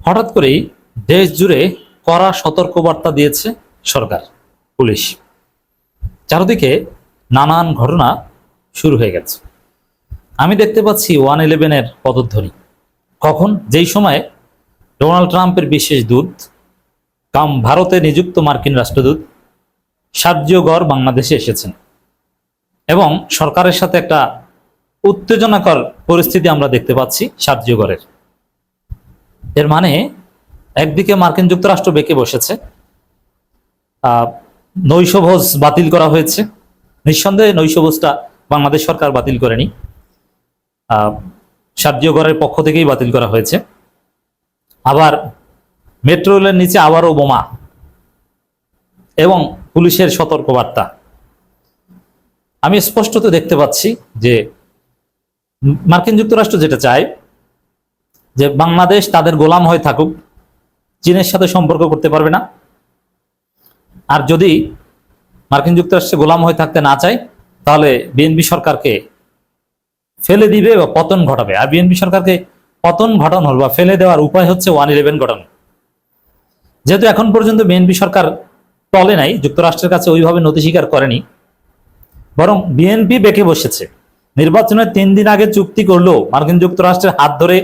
হঠাৎ করেই দেশ জুড়ে কড়া সতর্কবার্তা দিয়েছে সরকার, পুলিশ। চারদিকে নানান ঘটনা শুরু হয়ে গেছে। আমি দেখতে পাচ্ছি 111-এর পদধ্বনি। কখন? যেই সময় ডোনাল্ড ট্রাম্পের বিশেষ দূত কাম ভারতে নিযুক্ত মার্কিন রাষ্ট্রদূত সার্জিও গর বাংলাদেশে এসেছেন এবং সরকারের সাথে একটা উত্তেজনাকর পরিস্থিতি আমরা দেখতে পাচ্ছি সার্জিও গরের। এর মানে একদিকে মার্কিন যুক্তরাষ্ট্র বেঁকে বসেছে, নৈশভোজ বাতিল করা হয়েছে। নিঃসন্দেহে নৈশভোজটা বাংলাদেশ সরকার বাতিল করেনি, সার্জিও গরের পক্ষ থেকেই বাতিল করা হয়েছে। আবার মেট্রো রেলের নিচে আবারও বোমা এবং পুলিশের সতর্কবার্তা। আমি স্পষ্টত দেখতে পাচ্ছি যে মার্কিন যুক্তরাষ্ট্র যেটা চায় যে বাংলাদেশ তাদের গোলাম হয়ে থাকুক, চীনের সাথে সম্পর্ক করতে পারবে না। আর যদি মার্কিন যুক্তরাষ্ট্রে গোলাম হয়ে থাকতে না চায় তাহলে বিএনপি সরকারকে ফেলে দিবে বা পতন ঘটাবে। আর বিএনপি সরকারকে পতন ঘটানোর বা ফেলে দেওয়ার উপায় হচ্ছে 111 ঘটানো। যেহেতু এখন পর্যন্ত বিএনপি সরকার টলে নাই, যুক্তরাষ্ট্রের কাছে ওইভাবে নথি স্বীকার করেনি, বরং বিএনপি বেঁকে বসেছে। নির্বাচনের 3 দিন আগে চুক্তি করলেও, মার্কিন যুক্তরাষ্ট্রের হাত ধরে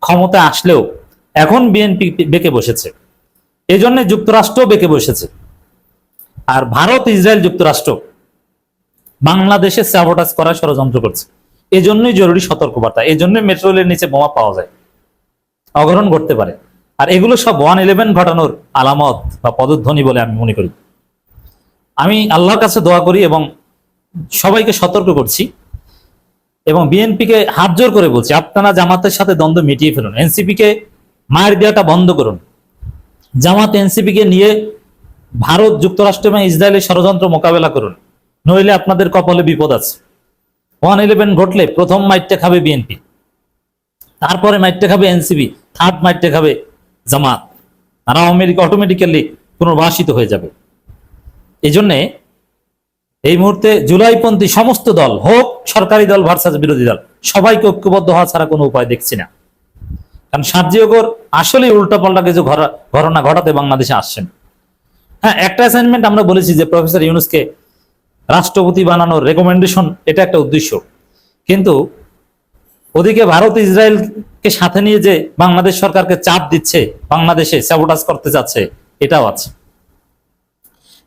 ক্ষমতায় আসলেও এখন বিএনপি বেঁকে বসেছে। এই জন্য যুক্তরাষ্ট্র বেঁকে বসেছে। আর ভারত, ইসরায়েল, যুক্তরাষ্ট্র বাংলাদেশে স্যাবোটাজ করার ষড়যন্ত্র করছে। এই জন্যই জরুরি সতর্কবার্তা। এই জন্য মেট্রো রেলের নিচে বোমা পাওয়া যায়, অঘটন ঘটতে পারে। আর এগুলো সব 111 ঘটানোর আলামত বা পদধ্বনি বলে আমি মনে করি। আমি আল্লাহর কাছে দোয়া করি এবং সবাইকে সতর্ক করছি এবং বিএনপিকে হাত জোর করে বলছি, আপনারা জামাতের সাথে দ্বন্দ্ব মিটিয়ে ফেলুন, এনসিপিকে মায়ের দেওয়াটা বন্ধ করুন। জামাত এনসিপিকে নিয়ে ভারত, যুক্তরাষ্ট্র এবং ইসরায়েলের ষড়যন্ত্র মোকাবেলা করুন, নইলে আপনাদের কপালে বিপদ আছে। 111 ঘটলে প্রথম মাইটটা খাবে বিএনপি, তারপরে মাইটটা খাবে এনসিপি, থার্ড মাইটটা খাবে জামাত। আর আওয়ামী লীগ অটোমেটিক্যালি পুনর্বাসিত হয়ে যাবে। এই জন্যে এই মুহূর্তে জুলাইপন্থী সমস্ত দল, হোক সরকারি দল ভার্সাস বিরোধী দল, সবাইকে ঐক্যবদ্ধ হওয়া ছাড়া কোনো উপায় দেখছি না। কারণ সার্জিও গর আসলে উল্টাপাল্টা কিছু ঘটনা ঘটাতে বাংলাদেশে আসছেন। হ্যাঁ, একটা অ্যাসাইনমেন্ট আমরা বলেছি যে প্রফেসর ইউনূসকে রাষ্ট্রপতি বানানোর রেকমেন্ডেশন, এটা একটা উদ্দেশ্য। কিন্তু ওদিকে ভারত ইসরায়েলকে সাথে নিয়ে যে বাংলাদেশ সরকারকে চাপ দিচ্ছে, বাংলাদেশে স্যাবোটাজ করতে যাচ্ছে, এটাও আছে।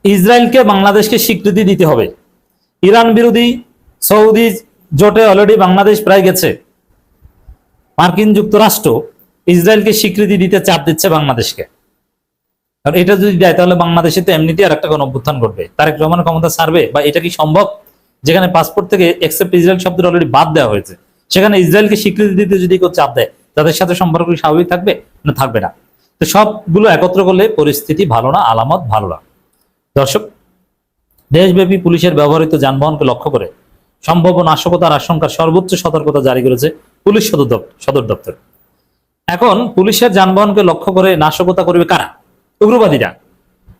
ইসরায়েলকে বাংলাদেশকে স্বীকৃতি দিতে হবে। ইরান বিরোধী সৌদি জোটে অলরেডি বাংলাদেশ প্রায় গেছে। মার্কিন যুক্তরাষ্ট্র ইসরায়েলকে স্বীকৃতি দিতে চাপ দিচ্ছে বাংলাদেশকে। আর এটা যদি দেয় তাহলে বাংলাদেশে তো এমনিতেই আর একটা গণঅভ্যুত্থান ঘটবে, তারেক রহমানের ক্ষমতা ছাড়বে। বা এটা কি সম্ভব? যেখানে পাসপোর্ট থেকে এক্সেপ্ট ইসরায়েল শব্দটা অলরেডি বাদ দেওয়া হয়েছে, সেখানে ইসরায়েলকে স্বীকৃতি দিতে যদি কেউ চাপ দেয়, তাদের সাথে সম্পর্ক স্বাভাবিক থাকবে না? থাকবে না। তো সবগুলো একত্র করলে পরিস্থিতি ভালো না, আলামত ভালো না। দর্শক, দেশব্যাপী পুলিশের ব্যবহৃত যানবাহনকে লক্ষ্য করে সম্ভাব্য নাশকতার আশঙ্কার সর্বোচ্চ সতর্কতা জারি করেছে পুলিশ সদর দপ্তর। এখন পুলিশের যানবাহনকে লক্ষ্য করে নাশকতা করবে কারা? উগ্রবাদীরা।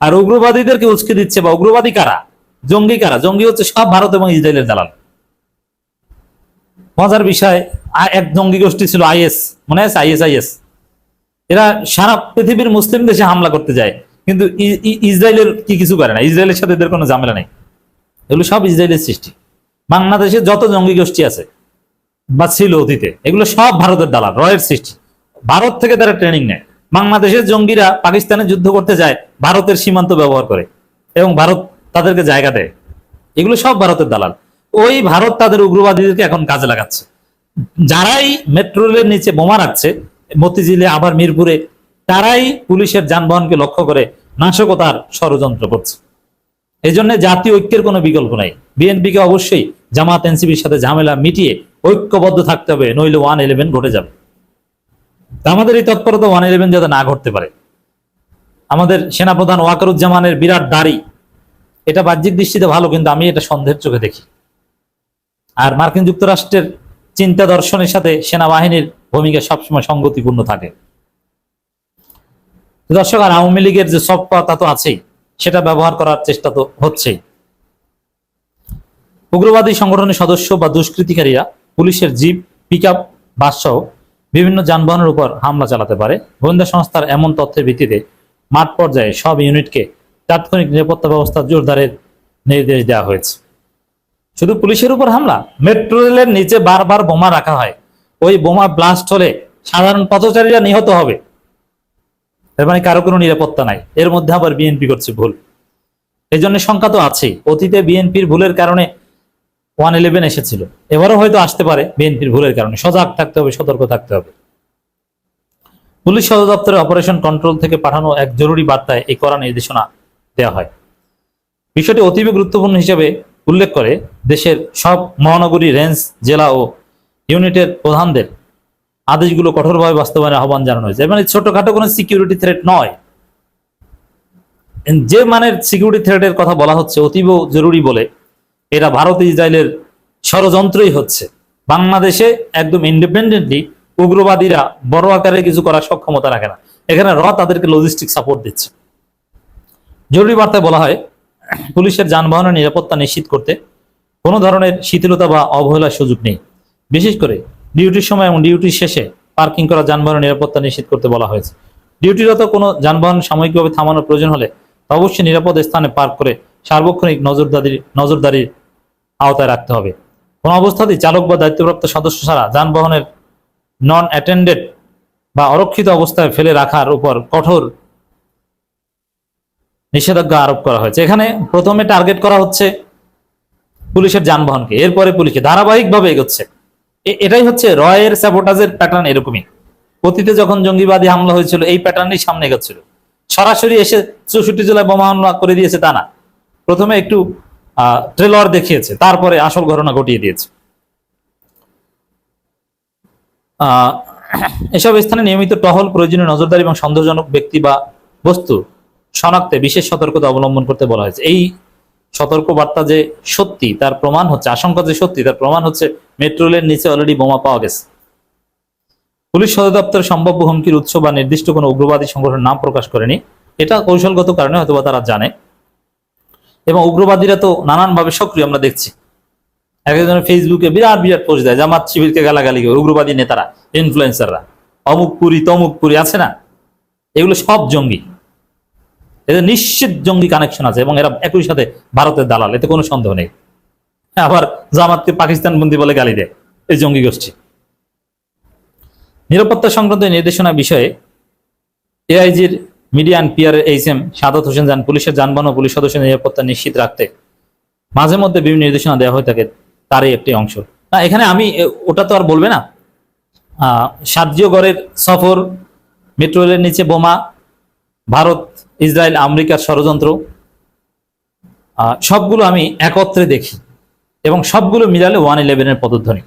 আর উগ্রবাদীদেরকে উস্কে দিচ্ছে বা উগ্রবাদী কারা? জঙ্গি কারা? জঙ্গি হচ্ছে সব ভারত এবং ইসরায়েলের দালাল। মজার বিষয়, এক জঙ্গি গোষ্ঠী ছিল আইএস, মনে আছে? আইএস। এরা সারা পৃথিবীর মুসলিম দেশে হামলা করতে যায়, কিন্তু ইসরায়েলের কিছু করে না। ইসরায়েলের সাথে এদের কোনো ঝামেলা নেই। এগুলো সব ইসরায়েলের সৃষ্টি। বাংলাদেশে যত জঙ্গি গোষ্ঠী আছে বা ছিল অতীতে, এগুলো সব ভারতের দালাল, রয়ের সৃষ্টি। ভারত থেকে তারা ট্রেনিং নেয়। বাংলাদেশের জঙ্গিরা পাকিস্তানে যুদ্ধ করতে যায়, ভারতের সীমান্ত ব্যবহার করে এবং ভারত তাদেরকে জায়গা দেয়। এগুলো সব ভারতের দালাল। ওই ভারত তাদের উগ্রবাদীদেরকে এখন কাজে লাগাচ্ছে। যারাই মেট্রো রেলের নিচে বোমা রাখছে, মতিঝিলে আবার মিরপুরে, তারাই পুলিশের যানবাহনকে লক্ষ্য করে নাশকতার ষড়যন্ত্র করছে। এই জন্য জাতীয় ঐক্যের কোনো বিকল্প নাই। বিএনপিকে অবশ্যই জামাত এনসিপির সাথে ঝামেলা মিটিয়ে ঐক্যবদ্ধ থাকতে হবে, নইলে 111 ঘটে যাবে। আমাদের এই তৎপরতা 111 যাতে না ঘটতে পারে। আমাদের সেনাপ্রধান ওয়াকারুজ্জামানের বিরাট দাড়ি, এটা বাহ্যিক দৃষ্টিতে ভালো, কিন্তু আমি এটা সন্দেহের চোখে দেখি। আর মার্কিন যুক্তরাষ্ট্রের চিন্তা দর্শনের সাথে সেনাবাহিনীর ভূমিকা সবসময় সঙ্গতিপূর্ণ থাকে। দর্শক, আর আওয়ামী লীগের যে সফট পাওয়ার তা তো আছেই, সেটা ব্যবহার করার চেষ্টা তো হচ্ছেই। উগ্রবাদী সংগঠনের সদস্য বা দুষ্কৃতিকারীরা পুলিশের জিপ, পিকআপ, বাস সহ বিভিন্ন যানবাহনের উপর হামলা চালাতে পারে। গোয়েন্দা সংস্থার এমন তথ্যের ভিত্তিতে মাঠ পর্যায়ে সব ইউনিটকে তাৎক্ষণিক নিরাপত্তা ব্যবস্থা জোরদারের নির্দেশ দেওয়া হয়েছে। শুধু পুলিশের উপর হামলা, মেট্রো রেলের নিচে বারবার বোমা রাখা হয়। ওই বোমা ব্লাস্ট হলে সাধারণ পথচারীরা নিহত হবে, এর মানে কারো কোনো নিরাপত্তা নাই। এর মধ্যে আবার বিএনপি করছে ভুল। এই জন্য শঙ্কা তো আছেই, অতীতে বিএনপির ভুলের কারণে 111 এসেছিল, এবারও হয়তো আসতে পারে বিএনপির ভুলের কারণে। সজাগ থাকতে হবে, সতর্ক থাকতে হবে। পুলিশ সদর দপ্তরের অপারেশন কন্ট্রোল থেকে পাঠানো এক জরুরি বার্তায় এই কড়া নির্দেশনা দেওয়া হয়। বিষয়টি অতীব গুরুত্বপূর্ণ হিসেবে উল্লেখ করে দেশের সব মহানগরী, রেঞ্জ, জেলা ও ইউনিটের প্রধানদের আদেশগুলো কঠোরভাবে বাস্তবায়নের আহ্বান জানানো হয়েছে। মানে ছোটখাটো কোনো সিকিউরিটি থ্রেট নয়, যে মানের সিকিউরিটি থ্রেটের কথা বলা হচ্ছে অতীব জরুরি বলে, এটা ভারত ইসরায়েলের ষড়যন্ত্রই হচ্ছে। বাংলাদেশে একদম ইন্ডিপেন্ডেন্টলি উগ্রবাদীরা বড় আকারে কিছু করার সক্ষমতা রাখে না, এখানে তাদেরকে লজিস্টিক সাপোর্ট দিচ্ছে। জরুরি বার্তায় বলা হয়, পুলিশের যানবাহনের নিরাপত্তা নিশ্চিত করতে কোনো ধরনের শিথিলতা বা অবহেলার সুযোগ নেই। বিশেষ করে ডিউটির সময় এবং ডিউটির শেষে পার্কিং করা যানবাহনের নিরাপত্তা নিশ্চিত করতে বলা হয়েছে। ডিউটিরত কোনো যানবাহন সাময়িকভাবে থামানোর প্রয়োজন হলে অবশ্যই নিরাপদ স্থানে পার্ক করে সার্বক্ষণিক নজরদারির আওতায় রাখতে হবে। কোনো অবস্থাতেই চালক বা দায়িত্বপ্রাপ্ত সদস্য ছাড়া যানবাহনের নন অ্যাটেন্ডেড বা অরক্ষিত অবস্থায় ফেলে রাখার উপর কঠোর নিষেধাজ্ঞা আরোপ করা হয়েছে। এখানে প্রথমে টার্গেট করা হচ্ছে পুলিশের যানবাহনকে, এরপরে পুলিশকে ধারাবাহিকভাবে এগোচ্ছে। এটাই হচ্ছে রয়ের স্যাবোটাজের প্যাটার্ন। এরকমই অতীতে যখন জঙ্গিবাদী হামলা হয়েছিল এই প্যাটার্নই সামনে এগোচ্ছিল। সরাসরি এসে 64 জেলায় বোমা হামলা করে দিয়েছে তা না, প্রথমে একটু ট্রেলার দেখিয়েছে, তারপরে আসল ঘটনা ঘটিয়ে দিয়েছে। এসব স্থানে নিয়মিত টহল, প্রয়োজনীয় নজরদারি এবং সন্দেহজনক ব্যক্তি বা বস্তু শনাক্তে বিশেষ সতর্কতা অবলম্বন করতে বলা হয়েছে। এই সতর্ক বার্তা যে সত্যি তার প্রমাণ হচ্ছে, আশঙ্কা যে সত্যি তার প্রমাণ হচ্ছে মেট্রো রেলের নিচে অলরেডি বোমা পাওয়া গেছে। পুলিশ সদর দপ্তরের সম্ভাব্য হুমকির উৎস বা নির্দিষ্ট কোনো উগ্রবাদী সংগঠনের নাম প্রকাশ করেনি। এটা কৌশলগত কারণে হয়তো তারা জানে, এবং উগ্রবাদীরা তো নানানভাবে সক্রিয় আমরা দেখছি। একজনের ফেসবুকে বিরাট বিরাট পোস্ট দেয়, জামাত শিবিরকে গালাগালি করে উগ্রবাদী নেতারা, ইনফ্লুয়েন্সাররা, অমুক পুরি তমুক পুরি আছে না, এগুলো সব জঙ্গি। এদের নিশ্চিত জঙ্গি কানেকশন আছে এবং এরা একই সাথে ভারতের দালাল, এতে কোনো সন্দেহ নেই। আবার জামাতকে পাকিস্তান বন্দী বলে গালি দেয় এই জঙ্গি গোষ্ঠী। নিরাপত্তা সংক্রান্ত নির্দেশনা বিষয়ে এআইজির media and PR HM Sadat Hossain জানান, পুলিশের যানবাহন ও পুলিশ সদস্যের নিরাপত্তা নিশ্চিত রাখতে মাঝে মধ্যে বিভিন্ন নির্দেশনা দেওয়া হয়ে থাকে, তারই একটি অংশ। না, এখানে আমি ওটা তো আর বলবে না। সার্জিওগড়ের সফর, মেট্রো রেলের নিচে বোমা, ভারত ইসরায়েল আমেরিকার ষড়যন্ত্র, সবগুলো আমি একত্রে দেখি এবং সবগুলো মিলালে 111-এর পদধ্বনি।